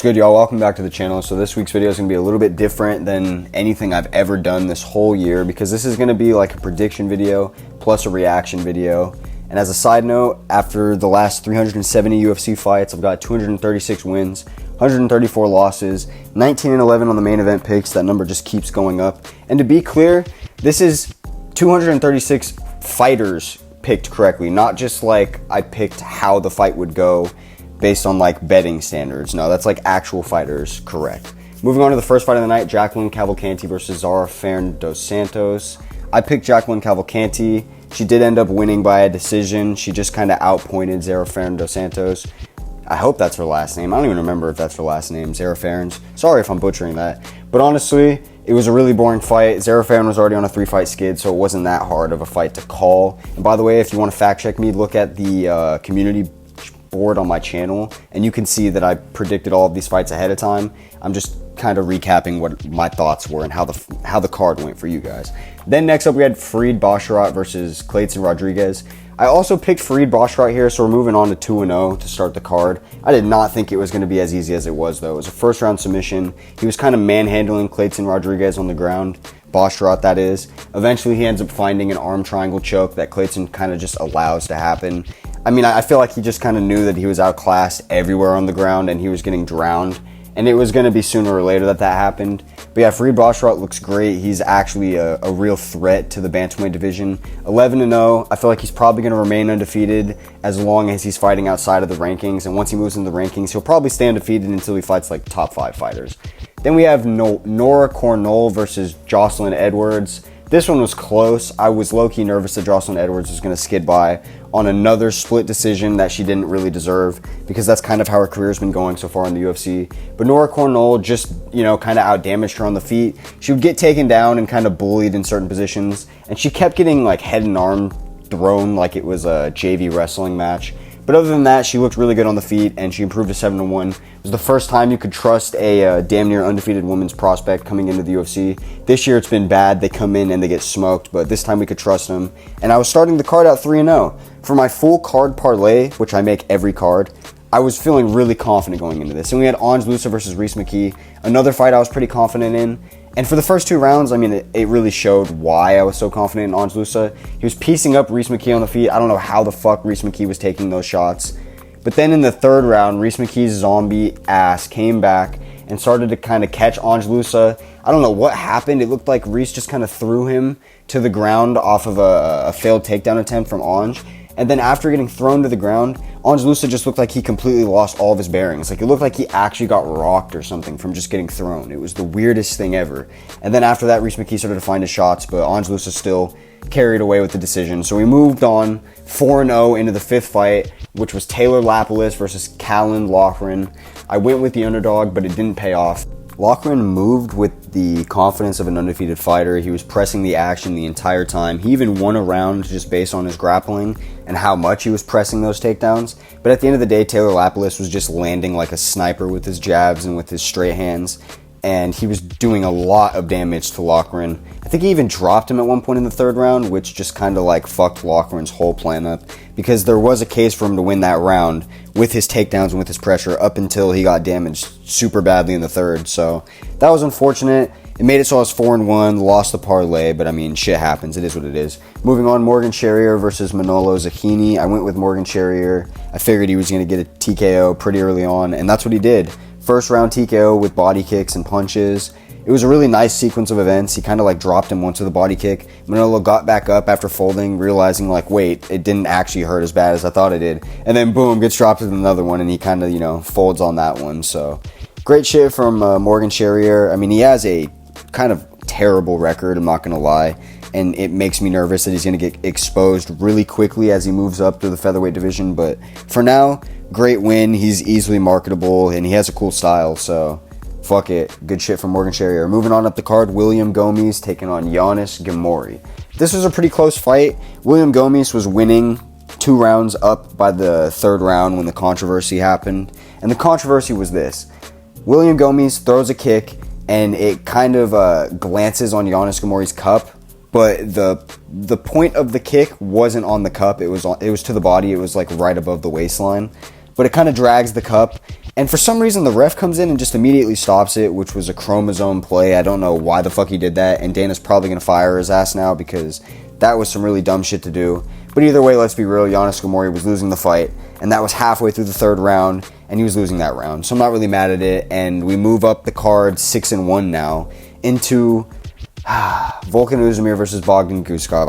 What's good, y'all? Welcome back to the channel. So this week's video is going to be a little bit different than anything I've ever done this whole year, because this is going to be like a prediction video plus a reaction video. And as a side note, after the last 370 UFC fights, I've got 236 wins, 134 losses, 19-11 on the main event picks. That number just keeps going up. And to be clear, this is 236 fighters picked correctly, not just like I picked how the fight would go based on like betting standards. No, that's like actual fighters correct. Moving on to the first fight of the night, Jacqueline Cavalcanti versus Zara Ferrin dos Santos. I picked Jacqueline Cavalcanti. She did end up winning by a decision. She just kind of outpointed Zara Ferrin dos Santos. I hope that's her last name. I don't even remember if that's her last name, Zara Ferrin. Sorry if I'm butchering that. But honestly, it was a really boring fight. Zara Ferrin was already on a 3-fight skid, so it wasn't that hard of a fight to call. And by the way, if you want to fact check me, look at the community board on my channel, and you can see that I predicted all of these fights ahead of time. I'm just kind of recapping what my thoughts were and how the card went for you guys. Then next up, we had Farid Basharat versus Clayton Rodriguez. I also picked Farid Basharat here, so we're moving on to 2-0 to start the card. I did not think it was going to be as easy as it was, though. It was a first-round submission. He was kind of manhandling Clayton Rodriguez on the ground. Basharat, that is. Eventually, he ends up finding an arm triangle choke that Clayton kind of just allows to happen. I mean, I feel like he just kind of knew that he was outclassed everywhere on the ground and he was getting drowned. And it was going to be sooner or later that happened. But yeah, Farid Basharat looks great. He's actually a real threat to the bantamweight division. 11-0. I feel like he's probably going to remain undefeated as long as he's fighting outside of the rankings. And once he moves into the rankings, he'll probably stay undefeated until he fights like top 5 fighters. Then we have Nora Cornell versus Jocelyn Edwards. This one was close. I was low-key nervous that Jocelyn Edwards was going to skid by on another split decision that she didn't really deserve, because that's kind of how her career's been going so far in the UFC. But Nora Cornell just, kind of outdamaged her on the feet. She would get taken down and kind of bullied in certain positions, and she kept getting like head and arm thrown like it was a JV wrestling match. But other than that, she looked really good on the feet, and she improved to 7-1. It was the first time you could trust a damn near undefeated women's prospect coming into the UFC. This year it's been bad. They come in and they get smoked, but this time we could trust them. And I was starting the card out 3-0. For my full card parlay, which I make every card, I was feeling really confident going into this. And we had Ange Loosa versus Rhys McKee, another fight I was pretty confident in. And for the first 2 rounds, I mean, it really showed why I was so confident in Ange Loosa. He was piecing up Rhys McKee on the feet. I don't know how the fuck Rhys McKee was taking those shots. But then in the 3rd round, Rhys McKee's zombie ass came back and started to kind of catch Ange Loosa. I don't know what happened. It looked like Rhys just kind of threw him to the ground off of a failed takedown attempt from Ange. And then after getting thrown to the ground, Ange Loosa just looked like he completely lost all of his bearings. Like, it looked like he actually got rocked or something from just getting thrown. It was the weirdest thing ever. And then after that, Rhys McKee started to find his shots, but Ange Loosa still carried away with the decision. So we moved on 4-0 into the 5th fight, which was Taylor Lapilus versus Callan Loughran. I went with the underdog, but it didn't pay off. Loughran moved with the confidence of an undefeated fighter. He was pressing the action the entire time. He even won a round just based on his grappling and how much he was pressing those takedowns. But at the end of the day, Taylor Lapilus was just landing like a sniper with his jabs and with his straight hands. And he was doing a lot of damage to Loughran. I think he even dropped him at one point in the 3rd round, which just kind of like fucked Loughran's whole plan up, because there was a case for him to win that round with his takedowns and with his pressure up until he got damaged super badly in the 3rd. So that was unfortunate. It made it so I was 4-1, lost the parlay, but I mean, shit happens. It is what it is. Moving on, Morgan Sherrier versus Manolo Zacchini. I went with Morgan Sherrier. I figured he was going to get a TKO pretty early on, and that's what he did. First round TKO with body kicks and punches. It was a really nice sequence of events. He kind of like dropped him once with a body kick. Manolo got back up after folding, realizing like, wait, it didn't actually hurt as bad as I thought it did. And then boom, gets dropped with another one, and he kind of, folds on that one. So great shit from Morgan Sherrier. I mean, he has a kind of terrible record, I'm not going to lie. And it makes me nervous that he's going to get exposed really quickly as he moves up to the featherweight division. But for now, great win. He's easily marketable, and he has a cool style. So fuck it. Good shit from Morgan Sherrier. Moving on up the card, William Gomis taking on Giannis Gamori. This was a pretty close fight. William Gomis was winning 2 rounds up by the 3rd round when the controversy happened. And the controversy was this. William Gomis throws a kick, and it kind of glances on Giannis Gamori's cup. But the point of the kick wasn't on the cup. It was to the body. It was like right above the waistline. But it kind of drags the cup, And for some reason, the ref comes in and just immediately stops it, which was a chromosome play. I don't know why the fuck he did that, and Dana's probably going to fire his ass now because that was some really dumb shit to do. But either way, let's be real, Giannis Gamori was losing the fight, and that was halfway through the third round, and he was losing that round. So I'm not really mad at it, and we move up the card 6-1 now into Volkan Oezdemir versus Bogdan Guskov.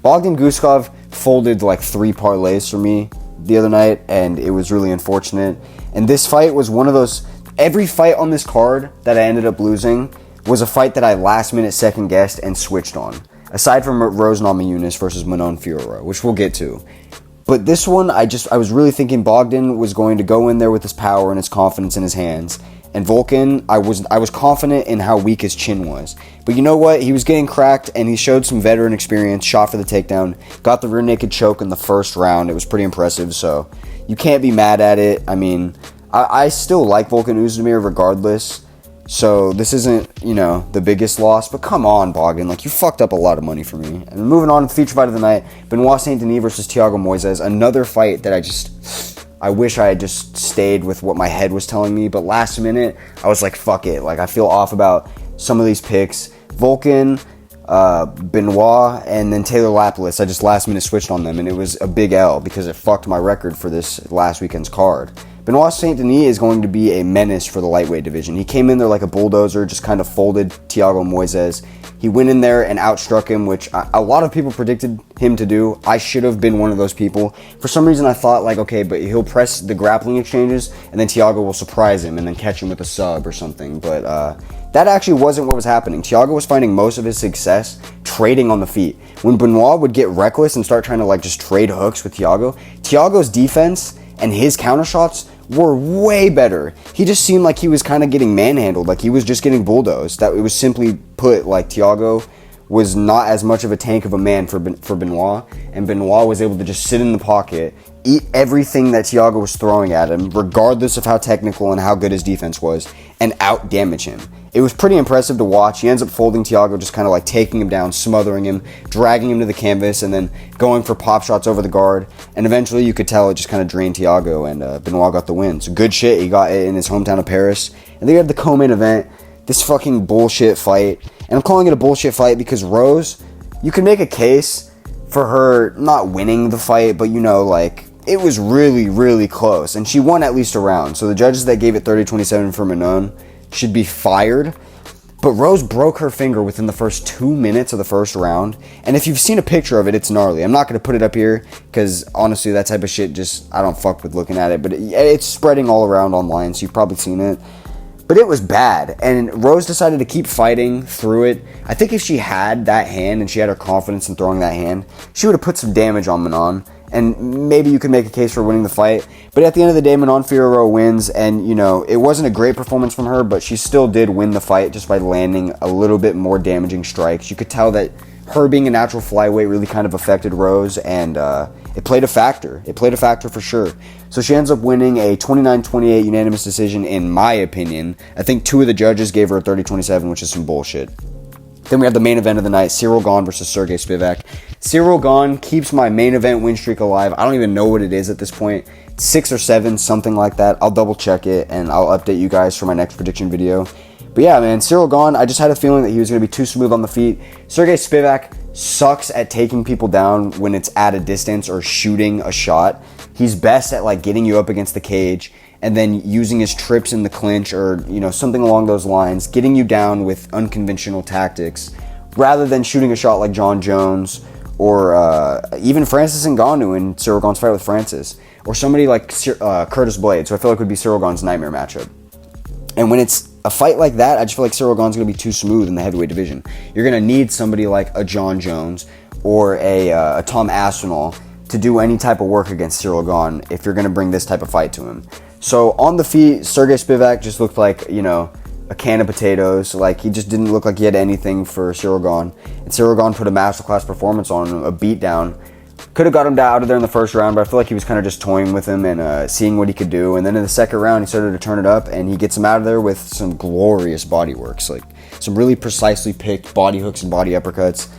Bogdan Guskov folded like 3 parlays for me the other night, and it was really unfortunate. And this fight was one of those, every fight on this card that I ended up losing was a fight that I last minute second guessed and switched on. Aside from Rose Namajunas versus Manon Fiorot, which we'll get to. But this one, I was really thinking Bogdan was going to go in there with his power and his confidence in his hands. And Volkan, I was confident in how weak his chin was. But you know what? He was getting cracked, and he showed some veteran experience, shot for the takedown, got the rear naked choke in the first round. It was pretty impressive, so you can't be mad at it. I mean, I still like Volkan Oezdemir regardless. So this isn't, the biggest loss, but come on, Bogdan, like, you fucked up a lot of money for me. And moving on to the feature fight of the night, Benoit Saint Denis versus Thiago Moises, another fight that I wish I had just stayed with what my head was telling me, but last minute, I was like, fuck it, like, I feel off about some of these picks. Volkan, Benoit, and then Taylor Lapilus, I just last minute switched on them, and it was a big L because it fucked my record for this last weekend's card. Benoit Saint Denis is going to be a menace for the lightweight division. He came in there like a bulldozer, just kind of folded Thiago Moises. He went in there and outstruck him, which a lot of people predicted him to do. I should have been one of those people. For some reason, I thought, like, okay, but he'll press the grappling exchanges, and then Thiago will surprise him and then catch him with a sub or something. But that actually wasn't what was happening. Thiago was finding most of his success trading on the feet. When Benoit would get reckless and start trying to, like, just trade hooks with Thiago's defense and his counter shots were way better. He just seemed like he was kind of getting manhandled, like he was just getting bulldozed. That it was simply put, like, Thiago was not as much of a tank of a man for Benoit, and Benoit was able to just sit in the pocket, eat everything that Thiago was throwing at him, regardless of how technical and how good his defense was, and out-damage him. It was pretty impressive to watch. He ends up folding Thiago, just kind of like taking him down, smothering him, dragging him to the canvas, and then going for pop shots over the guard. And eventually you could tell it just kind of drained Thiago, and Benoit got the win. So good shit. He got it in his hometown of Paris. And then you had the co-main event, this fucking bullshit fight. And I'm calling it a bullshit fight because Rose, you can make a case for her not winning the fight, but like, it was really, really close. And she won at least a round. So the judges that gave it 30-27 for Manon should be fired. But Rose broke her finger within the first 2 minutes of the first round. And if you've seen a picture of it, it's gnarly. I'm not going to put it up here because honestly, that type of shit I don't fuck with looking at it. But it's spreading all around online, so you've probably seen it. But it was bad. And Rose decided to keep fighting through it. I think if she had that hand and she had her confidence in throwing that hand, she would have put some damage on Manon. And maybe you could make a case for winning the fight. But at the end of the day, Manon Fiorot wins. And, it wasn't a great performance from her, but she still did win the fight just by landing a little bit more damaging strikes. You could tell that her being a natural flyweight really kind of affected Rose. And it played a factor. It played a factor for sure. So she ends up winning a 29-28 unanimous decision, in my opinion. I think 2 of the judges gave her a 30-27, which is some bullshit. Then we have the main event of the night, Cyril Gane versus Sergey Spivac. Cyril Gane keeps my main event win streak alive. I don't even know what it is at this point. 6 or 7, something like that. I'll double check it, and I'll update you guys for my next prediction video. But yeah, man, Cyril Gane, I just had a feeling that he was going to be too smooth on the feet. Sergey Spivac sucks at taking people down when it's at a distance or shooting a shot. He's best at, like, getting you up against the cage and then using his trips in the clinch or, something along those lines, getting you down with unconventional tactics, rather than shooting a shot like John Jones or even Francis Ngannou in Cyril Gane's fight with Francis, or somebody like Curtis Blades, who I feel like would be Cyril Gane's nightmare matchup. And when it's a fight like that, I just feel like Cyril Gane's going to be too smooth in the heavyweight division. You're going to need somebody like a John Jones or a Tom Aspinall to do any type of work against Cyril Gane if you're going to bring this type of fight to him. So on the feet, Sergey Spivac just looked like, a can of potatoes. Like, he just didn't look like he had anything for Cyril Gane. And Cyril Gane put a masterclass performance on him, a beatdown. Could have got him out of there in the first round, but I feel like he was kind of just toying with him and seeing what he could do. And then in the second round, he started to turn it up, and he gets him out of there with some glorious body works. Like, some really precisely picked body hooks and body uppercuts.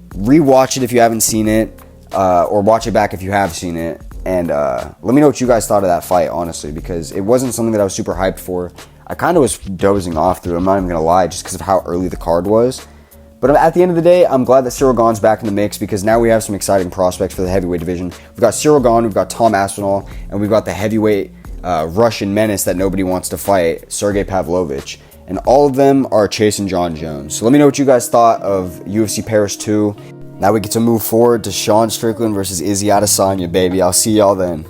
Rewatch it if you haven't seen it, or watch it back if you have seen it. And let me know what you guys thought of that fight, honestly, because it wasn't something that I was super hyped for. I kind of was dozing off through it, I'm not even going to lie, just because of how early the card was. But at the end of the day, I'm glad that Cyril Gane's back in the mix, because now we have some exciting prospects for the heavyweight division. We've got Cyril Gane, we've got Tom Aspinall, and we've got the heavyweight Russian menace that nobody wants to fight, Sergey Pavlovich. And all of them are chasing John Jones. So let me know what you guys thought of UFC Paris 2. Now we get to move forward to Sean Strickland versus Izzy Adesanya, baby. I'll see y'all then.